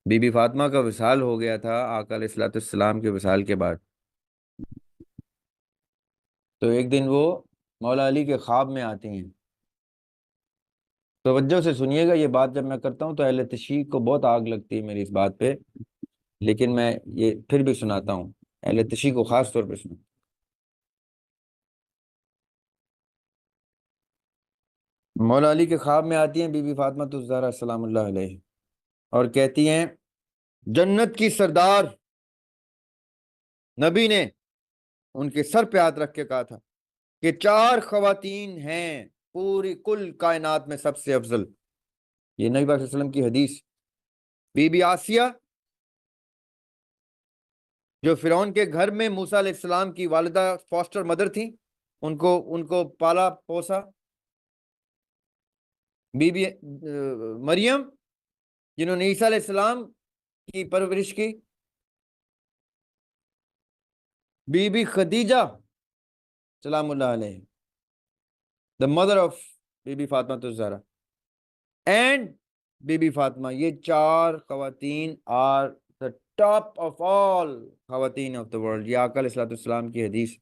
Be بی فاطمہ کا وصال ہو گیا تھا آقا علیہ الصلوۃ والسلام کے وصال کے بعد. تو ایک دن وہ مولا علی کے خواب میں آتی ہیں. توجہ سے سنیے گا، یہ بات جب میں کرتا ہوں تو اہل تشیع کو بہت آگ لگتی ہے میری اس بات پہ، لیکن میں یہ پھر بھی سناتا ہوں، اہل تشیع کو خاص طور پہ سنوں. مولا علی کے خواب میں آتی ہیں بی بی فاطمہ الزہرا سلام اللہ علیہ، اور کہتی ہیں جنت کی سردار نبی نے ان کے سر پہ ہاتھ رکھ کے کہا تھا کہ 4 خواتین ہیں پوری کل کائنات میں سب سے افضل. یہ نبی پاک صلی اللہ علیہ وسلم کی حدیث. بی بی آسیہ جو فرعون کے گھر میں موسیٰ علیہ السلام کی والدہ فاسٹر مدر تھی، ان کو پالا پوسا. بی بی مریم جنہوں نے عیسیٰ علیہ السلام کی پرورش کی. بی بی خدیجہ سلام اللہ علیہ the mother of بی بی فاطمہ الزہرا اینڈ بی بی فاطمہ. یہ 4 خواتین are the top of all خواتین of the world. یہ آقا علیہ الصلوۃ والسلام کی حدیث.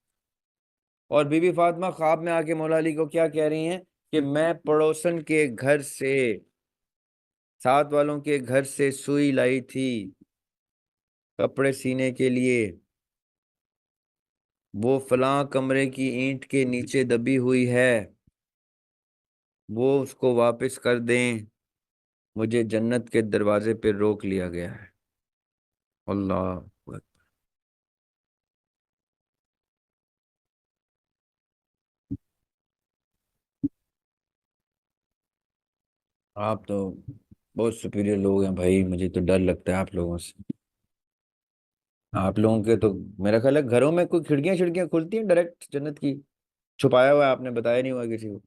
اور بی بی فاطمہ خواب میں آ کے مولا علی کو کیا کہہ رہی ہیں کہ میں پڑوسن کے گھر سے، ساتھ والوں کے گھر سے سوئی لائی تھی کپڑے سینے کے لیے، وہ فلاں کمرے کی اینٹ کے نیچے دبی ہوئی ہے، وہ اس کو واپس کر دیں، مجھے جنت کے دروازے پہ روک لیا گیا ہے. اللہ اکبر. آپ تو بہت سپیریئر لوگ ہیں بھائی، مجھے تو ڈر لگتا ہے آپ لوگوں سے. آپ لوگوں کے تو میرا خیال ہے گھروں میں کوئی کھڑکیاں کھلتی ہیں ڈائریکٹ جنت کی، چھپایا ہوا ہے، آپ نے بتایا نہیں ہوا کسی کو.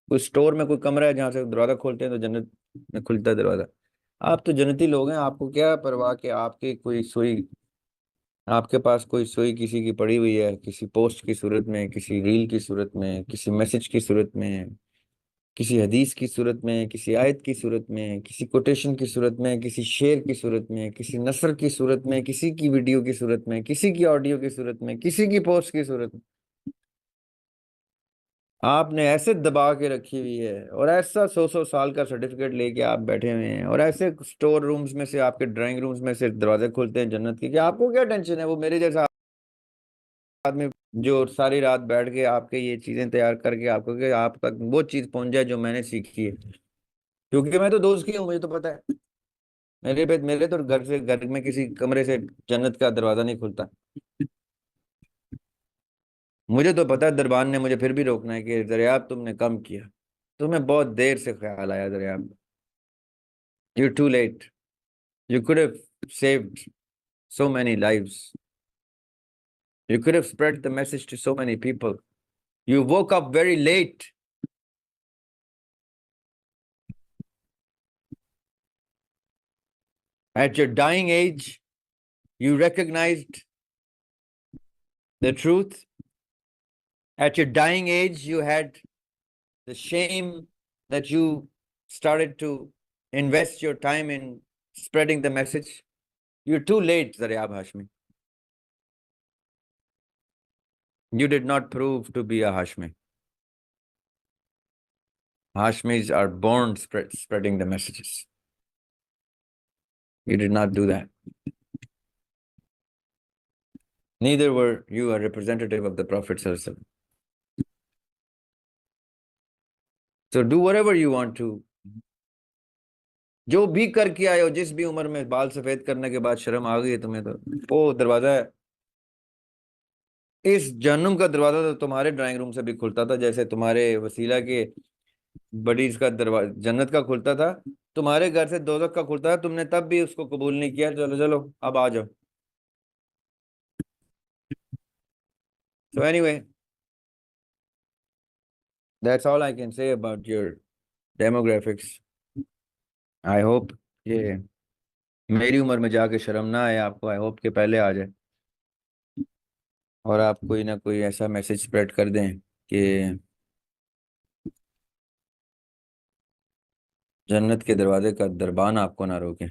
کوئی سٹور میں کوئی کمرہ ہے جہاں سے دروازہ کھولتے ہیں تو جنت میں کھلتا ہے دروازہ. آپ تو جنتی لوگ ہیں، آپ کو کیا پرواہ کہ آپ کی کوئی سوئی، آپ کے پاس کوئی سوئی کسی کی پڑی ہوئی ہے، کسی پوسٹ کی صورت میں، کسی ریل کی صورت میں، کسی میسج کی صورت میں، کسی حدیث کی صورت میں، کسی آیت کی صورت میں، کسی کوٹیشن کی صورت میں، کسی شعر کی صورت میں، کسی نثر کی صورت میں، کسی کی ویڈیو کی صورت میں، کسی کی آڈیو کی صورت میں، کسی کی پوسٹ کی صورت میں. آپ نے ایسے دبا کے رکھی ہوئی ہے، اور ایسا 100 سال کا سرٹیفکیٹ لے کے آپ بیٹھے ہوئے ہیں، اور ایسے سٹور رومز میں سے، آپ کے ڈرائنگ رومز میں سے دروازے کھلتے ہیں جنت کے، کہ آپ کو کیا ٹینشن ہے؟ وہ میرے جیسا آدمی جو ساری رات بیٹھ کے آپ کے یہ چیزیں تیار کر کے آپ کو کہ آپ تک وہ چیز پہنچ جائے جو میں نے سیکھی ہے. کیونکہ میں تو دوست کی ہوں، مجھے تو پتا ہے. میرے تو گھر میں کسی کمرے سے جنت کا دروازہ نہیں کھلتا. مجھے تو پتا ہے دربان نے مجھے پھر بھی روکنا ہے کہ دریاب تم نے کم کیا، تمہیں بہت دیر سے خیال آیا دریاب. You too late. You could have saved so many lives. You could have spread the message to so many people. You woke up very late. At your dying age, you recognized the truth. At your dying age, you had the shame that you started to invest your time in spreading the message. You're too late, Zaryab Hashmi. You did not prove to be a Hashmi. Hashmis are born spreading the messages. You did not do that. Neither were you a representative of the Prophet Sallallahu Alaihi Wasallam. So do whatever you want to. جو بھی کر کے آئے ہو، جس بھی عمر میں، بال سفید کرنے کے بعد شرم آ گئی ہے تمہیں، تو وہ دروازہ ہے. اس جہنم کا دروازہ تو تمہارے ڈرائنگ روم سے بھی کھلتا تھا، جیسے تمہارے وسیلہ کے بڈیز کا دروازہ جنت کا کھلتا تھا، تمہارے گھر سے دوزخ کا کھلتا تھا. تم نے تب بھی اس کو قبول نہیں کیا. چلو چلو اب آ جاؤ. So anyway, that's all I can say about your demographics. I hope یہ میری عمر میں جا کے شرم نہ آئے آپ کو. آئی ہوپ کہ پہلے آ جائے اور آپ کوئی نہ کوئی ایسا میسج اسپریڈ کر دیں کہ جنت کے دروازے کا دربان آپ کو نہ روکے.